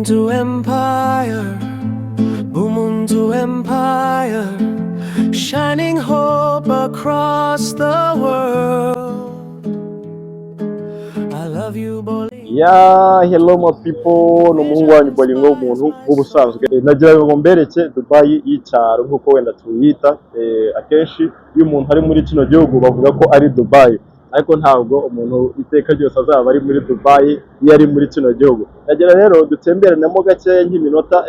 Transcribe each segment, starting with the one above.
Bumuntu Empire, Bumuntu Empire, shining hope across the world. I love you, Bolivia. Hello my people, n'umuhungu wanyu Bolingo umuntu nk'ubusanzwe. Nagira ngo mbereke Dubai y'icyaro nk'uko wenda tuyita. Akenshi iyo umuntu ari muri kino gihugu bavuga ko ari Dubai, ariko ntabwo umuntu iteka ryose azaba ari muri Dubai iyo ari muri kino gihugu. Nagira rero dutemberanemo gake nk'iminota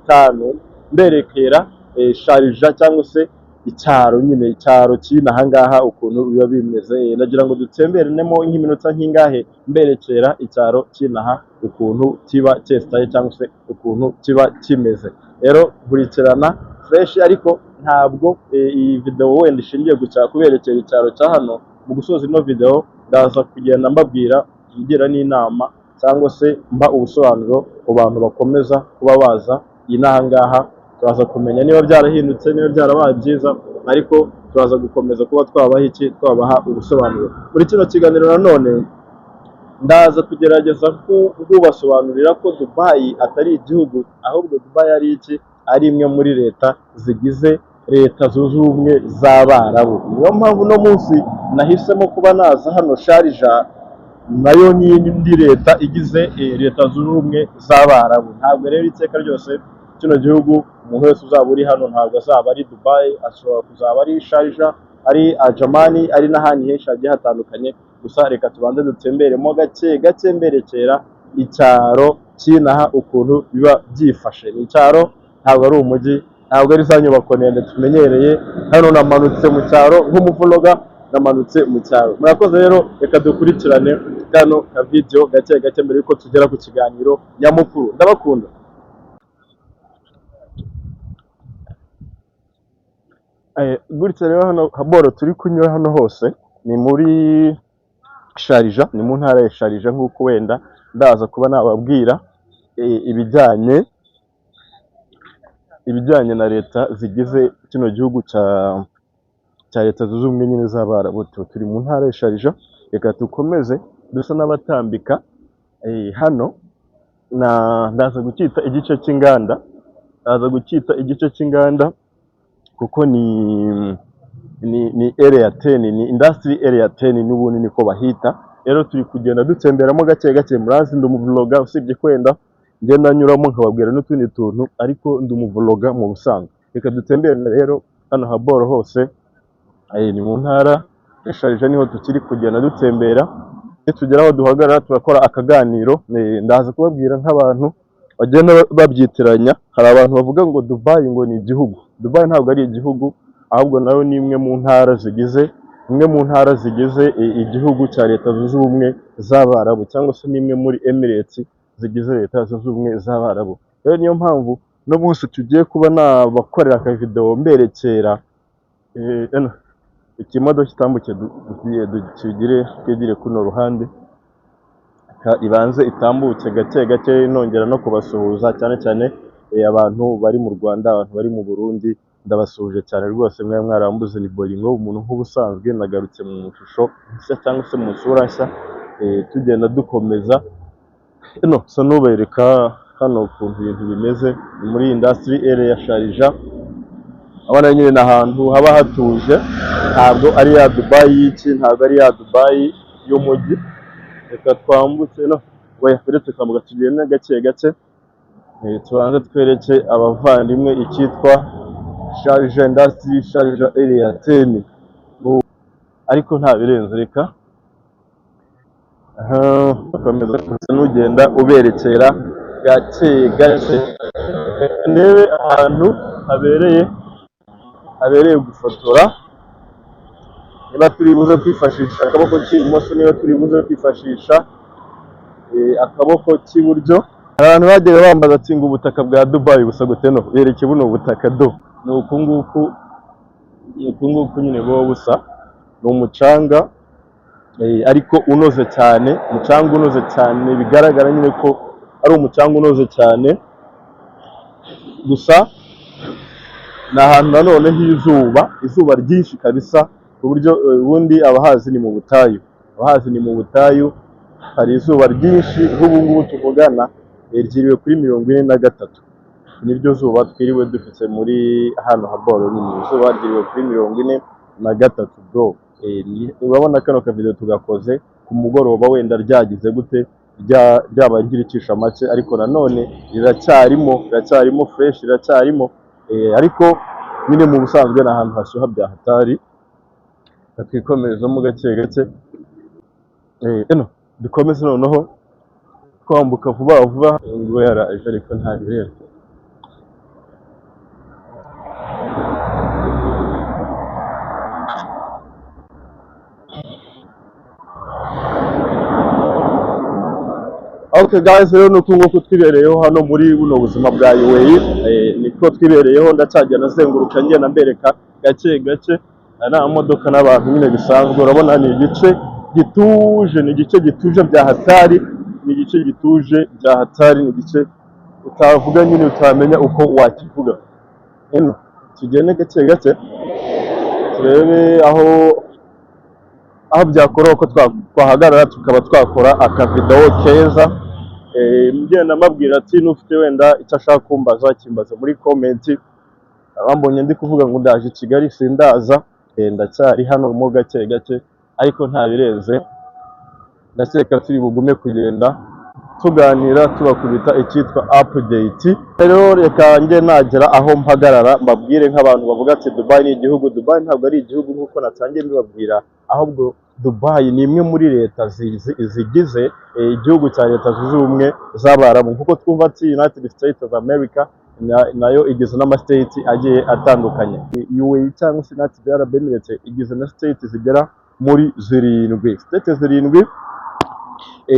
5 mberekera Sharjah cyangwa se icyaro nyine icyaro cy'inaha ngaha ukuntu biba bimeze. Nagira ngo dutemberanemo nk'iminota nk'ingahe mberekera icyaro cy'inaha ukuntu kiba cyestaye cyangwa se ukuntu kiba kimeze. Rero kurikirana fresh, ariko ntabwo iyi video wenda ishingiye gucya kuberekera icyaro cya hano. Mu gusoza ino video ndaza kugenda mbabwira ngira n'inama cyangwa se mba ubusobanuro ku bantu bakomeza kuba baza inaha ngaha. Turaza kumenya niba byarahindutse, niba byarabaye byiza, ariko turaza gukomeza kuba twabaha ubusobanuro muri kino kiganiro. Nanone ndaza kugerageza kubasobanurira ko Dubai atari igihugu, ahubwo Dubai ari iki, ari imwe muri leta zigize Leta Zunze Ubumwe z'Abarabu. Niyo mpamvu no munsi nahisemo kuba naza hano Sharjah, nayo ni indi leta igize Leta Zunze Ubumwe z'Abarabu. Ntabwo rero iteka ryose kino gihugu umuntu wese uzaba uri hano ntabwo azaba ari Dubai, ashobora kuzaba ari Sharjah, ari Ajamani, ari n'ahandi henshi hagiye hatandukanye. Gusa reka tubanze dutemberemo gake mberekera icyaro cy'inaha ukuntu biba byifashe. Ni icyaro, ntabwo ari umujyi, ntabwo ari za nyubako ndende tumenyereye. Hano namanutse mu cyaro nk'umuvloga, namanutse mu cyaro. Murakoze rero, reka dukurikirane kano ka video gake mbere yuko tugera ku kiganiro nyamukuru. Ndabakunda. Gutya rero hano haboro turi kunyura hano hose ni muri Sharjah, ni mu ntara ya Sharjah nk'uko wenda ndaza kuba nababwira ibijyanye na leta zigize kino gihugu cya Leta Zunze Ubumwe nyine z'Abarabu. Turi mu ntara ya Sharjah, reka dukomeze dusa n'abatambika. Hano ndaza gucyita igice cy'inganda, kuko ni area 10, ni industry area 10 n'ubundi niko bahita. Rero turi kugenda dutemberamo gake. Murazi ndi umuvloga, usibye kwenda ngenda nyuramo nkababwira n'utundi tuntu, ariko ndi umuvloga mu busanzwe. Reka dutemberane rero hano haboro hose. Ni mu ntara ya Sharjah niho tukiri kugenda dutembera. Tugera aho duhagarara turakora akaganiro. Ndaza kubabwira nk'abantu bagenda babyitiranya. Hari abantu bavuga ngo Dubai ngo ni igihugu. Dubai ntabwo ari igihugu, ahubwo nayo ni imwe mu ntara zigize igihugu cya Leta Zunze Ubumwe z'Abarabu, cyangwa se n'imwe muri Emirates zigize Leta Zunze Ubumwe z'Abarabu. Rero niyo mpamvu no munsi tugiye kuba nabakorera aka video mberekera ikimodoka kitambuke twigire kuno ruhande, ibanze itambuke gake nongera no kubasuhuza cyane abantu bari mu Rwanda, abantu bari mu Burundi. Ndabasuhuje cyane rwose, mwe mwarambuze. Ni Bolingo umuntu nk'ubusanzwe, nagarutse mu shusho nshya cyangwa se mu sura nshya, tugenda dukomeza so nubereka hano ukuntu ibintu bimeze muri industry area ya Sharjah. Abana nyine n'ahantu haba hatuje, ntabwo ari ya Dubai y'iki, ntabwo ari ya Dubai y'umujyi. Reka twambutse wayafuretse kwambuka tugenda gake. Tubanze twereke abavandimwe icyitwa Sharjah industry, Sharjah area 10, ariko nta birenze. Reka bakomeza n'ugenda uberekera gake. Ndebe ahantu habereye gufotora. Niba turi buze kwifashisha akaboko k'ibumoso, niba turi buze kwifashisha akaboko k'iburyo. Abantu bagiye bambaza ati ngo ubutaka bwa Dubai busa gute? No, yereke buno butaka ni uku nguku nyine bo busa. Ni umucanga ariko unoze cyane, umucanga unoze cyane, bigaragara nyine ko ari umucanga unoze cyane. Gusa ni ahantu nanone izuba ryinshi kabisa, ku buryo ubundi abahazi ni mu butayu, hari izuba ryinshi. Nk'ubu ngubu tuvugana ryiriwe kuri 43. Niryo zuba twiriwe dufite muri hano haboro nyine, izuba ryiriwe kuri 43 bro. Urabona kano ka video tugakoze ku mugoroba, wenda ryagize gute ryaba ngiricisha make, ariko nanone riracyarimo fresh, riracyarimo ariko nyine mu busanzwe n'ahantu hashyuha bya hatari. Twikomerezamo gake gake, dukomeze noneho twambuka vuba vuba. Ngo yaraje ariko nta birere. Okay guys, rero nuko nguko twibereyeho hano muri buno buzima bwa UAE, niko twibereyeho. Ndacyajya nazenguruka ngenda mbereka gake gake nta modoka n'abantu nyine bisanzwe. Urabona ni igice gituje, ni igice gituje bya hatari, ni igice gituje bya hatari, ni igice utavuga nyine utamenya uko wakivuga. Tugende gake gake turebe aho byakora ko twahagarara tukaba twakora akavideo keza. Ngenda mabwira ati nufite wenda icyo ashaka kumbaza kimbaza muri comment. Abambonye ndi kuvuga ngo ndaje Kigali sindaza, ndacyari hano mo gake gake ariko nta birenze. Ndakeka turi bugume kugenda tuganira tubakubita icyitwa update. Rero reka nge nagera aho mpagarara mbabwire nk'abantu bavuga ati Dubai ni igihugu. Dubai ntabwo ari igihugu nk'uko natangiye mbibabwira, ahubwo Dubai ni imwe muri leta zigize igihugu cya Leta Zunze Ubumwe z'Abarabu. Nkuko twumva ati United States of America, nayo igizwe n'amastate agiye atandukanye. UAE cyangwa se United Arab Emirates igizwe na state zigera muri 7. State 7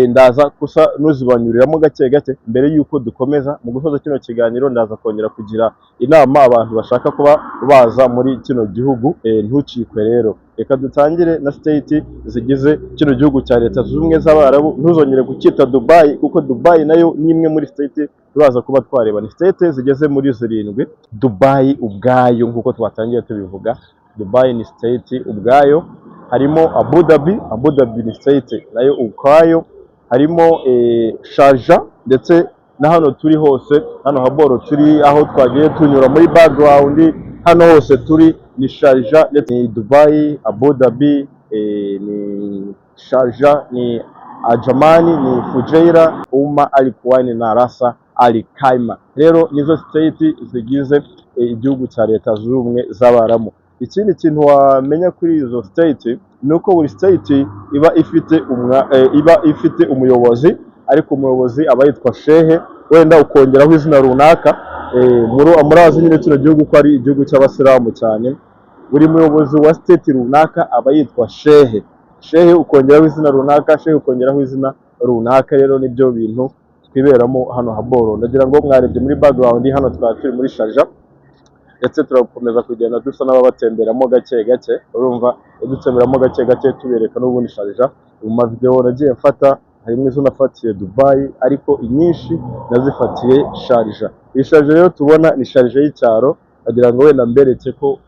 ndaza gusa nuzibanyuriramo gake gake mbere yuko dukomeza. Mu gusoza kino kiganiro ndaza kongera kugira inama abantu bashaka kuba baza muri kino gihugu. Ntucikwe rero, reka dutangire na state zigize kino gihugu cya Leta Zunze Ubumwe z'Abarabu. Ntuzongere kucyita Dubai kuko Dubai nayo ni imwe muri state turaza kuba twareba. Ni state zigeze muri 7. Dubai ubwayo nkuko twatangiye tubivuga, Dubai ni state ubwayo. Harimo Abu Dhabi ni state nayo ukwayo. Harimo Sharjah, ndetse na hano turi hose, hano haboro turi aho twagiye tunyura muri background, hano hose turi ni Sharjah, ni Dubai, Abu Dhabi, ni Sharjah, ni Ajamani, ni Fujairah, Al Quwain na Ras Al Khaimah. Rero nizo state zigize igihugu cya Leta Zunze Ubumwe z'Abarabu. Ikindi kintu wamenya kuri izo state nuko buri state iba ifite umuyobozi, ariko umuyobozi aba yitwa shehe, wenda ukongeraho izina runaka. Murazi nyine kino gihugu ko ari igihugu cy'abasilamu cyane. Buri muyobozi wa state runaka aba yitwa shehe. Shehe ukongeraho izina runaka, shehe ukongeraho izina runaka. Rero nibyo bintu twiberamo hano haboro. Ndagira ngo mwarebye muri background, hano twari turi muri Sharjah, ndetse turakomeza kugenda dusa n'ababatemberamo gake gake. Urumva dutemberamo gake gake tubereka n'ubundi Sharjah. Mu mavideo nagiye mfata harimo izo nafatiye Dubai, ariko inyinshi nazifatiye Sharjah. Iyi Sharjah rero tubona ni Sharjah y'icyaro. Ndagira ngo wenda mbereke ko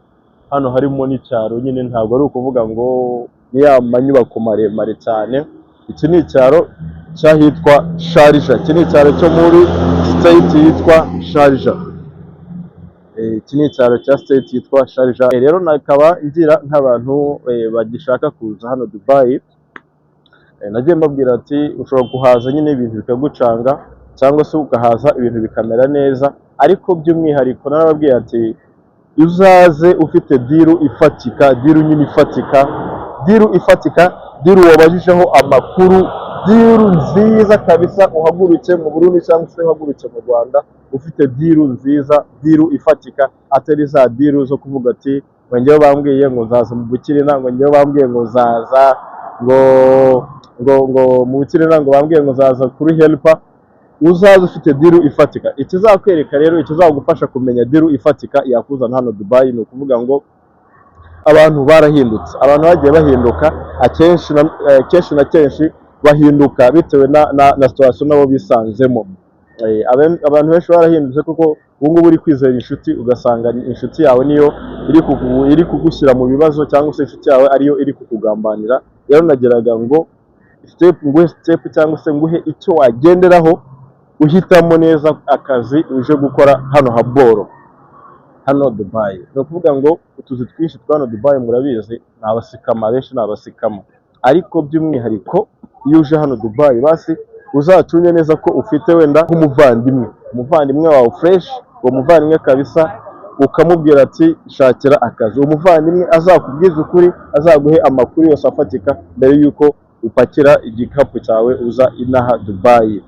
hano harimo n'icyaro nyine, ntabwo ari ukuvuga ngo ni ya manyubako maremare cyane. Iki ni icyaro cyahitwa Sharjah. Iki ni icyaro cyo muri state yitwa Sharjah. Iki ni icyaro cya state yitwa Sharjah. Rero nakaba ngira nk'abantu bagishaka kuza hano Dubai, nagiye mbabwira ati ushobora kuhaza nyine ibintu bikagucanga, cyangwa se ukahaza ibintu bikamera neza, ariko by'umwihariko narababwiye ati uzaze ufite diru ifatika, diru nyine ifatika, diru wabajijeho amakuru, diru nziza kabisa. Uhaguruke mu Burundi cyangwa se uhaguruke mu Rwanda ufite diru nziza, diru ifatika, atari za diru zo kuvuga ati ngo njyewe bambwiye ngo nzaza mu Bukirina, ngo njyewe bambwiye ngo nzaza ngo mu Bukirina, ngo bambwiye ngo nzaza kuri helper. Uzaza ufite diru ifatika. Ikizakwereka rero, ikizagufasha kumenya diru ifatika yakuzana hano Dubai, ni ukuvuga ngo abantu barahindutse. Abantu bagiye bahinduka, akenshi na kenshi bahinduka bitewe na situation nabo bisanzemo. Abantu benshi barahindutse kuko ubu ngubu uri kwizera inshuti, ugasanga inshuti yawe niyo iri kugushyira mu bibazo, cyangwa se inshuti yawe ariyo iri kukugambanira. Rero nageraga ngo nguhe step cyangwa se nguhe icyo wagenderaho uhitamo neza akazi uje gukora hano haboro hano Dubai. Ni ukuvuga ngo utuzi twinshi twa hano Dubai murabizi ni abasikama, benshi ni abasikama, ariko by'umwihariko iyo uje hano Dubai basi uzacunye neza ko ufite wenda umuvandimwe wawe fresh, uwo muvandimwe kabisa ukamubwira ati shakira akazi, uwo muvandimwe azakubwiza ukuri, azaguhe amakuru yose afatika mbere yuko upakira igikapu cyawe uza inaha Dubai.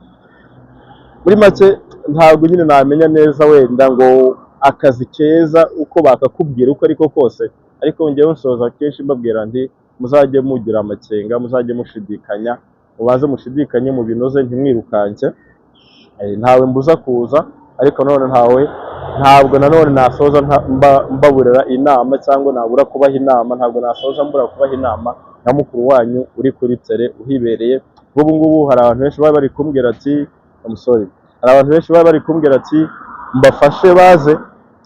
Muri make ntabwo nyine namenya neza wenda ngo akazi keza uko bakakubwira uko ariko kose, ariko njyewe nsoza kenshi mbabwira nti muzajye mugira amakenga, muzajye mushidikanya, mubaze mushidikanye mu binoze ntimwirukanke. Ntawe mbuza kuza, ariko ntabwo nanone nasoza mbaburira inama cyangwa nabura kubaha inama, ntabwo nasoza mbura kubaha inama nka mukuru wanyu uri kuri tere uhibereye. Ubu ngubu hari abantu benshi baba bari kumbwira ati hari abantu benshi baba bari kumbwira ati mbafashe baze,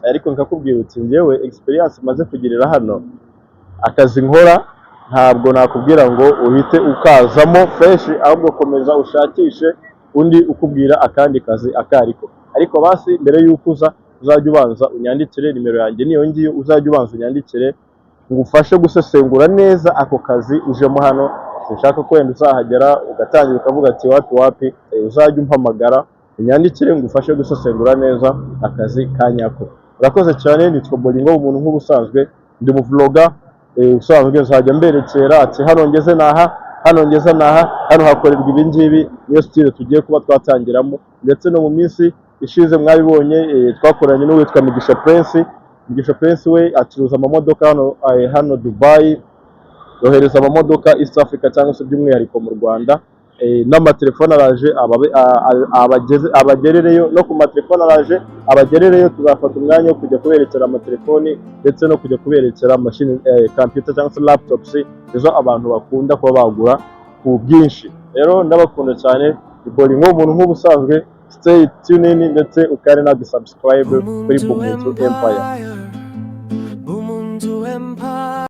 ariko nkakubwira uti njyewe experience maze kugirira hano, akazi nkora ntabwo nakubwira ngo uhite ukazamo fresh, ahubwo komeza ushakishe undi ukubwira akandi kazi akariko. Ariko basi mbere yuko uzajya ubanza unyandikire, nimero yanjye niyo ngiyo, uzajya ubanza unyandikire ngufashe gusesengura neza ako kazi ujemo hano. Sinshaka ko wenda uzahagera ugatangira ukavuga ati wapi, uzajya umpamagara unyandikire ngufashe gusesengura neza akazi kanyako. Urakoze cyane. Nitwa Bolingo, umuntu nk'ubusanzwe ndi mu vlogger usanzwe, nzajya mberekera ati hano ngeze naha, hano hakorerwa ibi ngibi. Niyo style tugiye kuba twatangiramo, ndetse no mu minsi ishize mwabibonye twakoranye n'uwitwa Migisha Prince. We acuruza amamodoka hano Dubai, yohereza amamodoka East Africa cyangwa se by'umwihariko mu Rwanda. N'amatelefone araje abagerereyo, no ku matelefone araje abagerereyo. Tuzafata umwanya wo kujya kuberekera amatelefoni ndetse no kujya kuberekera machine computer cyangwa se laptops, izo abantu bakunda kuba bagura ku bwinshi. Rero ndabakunda cyane. Bolingo, umuntu nk'ubusanzwe. Stay tuned ndetse ukare na subscribe kuri Bumuntu Empire.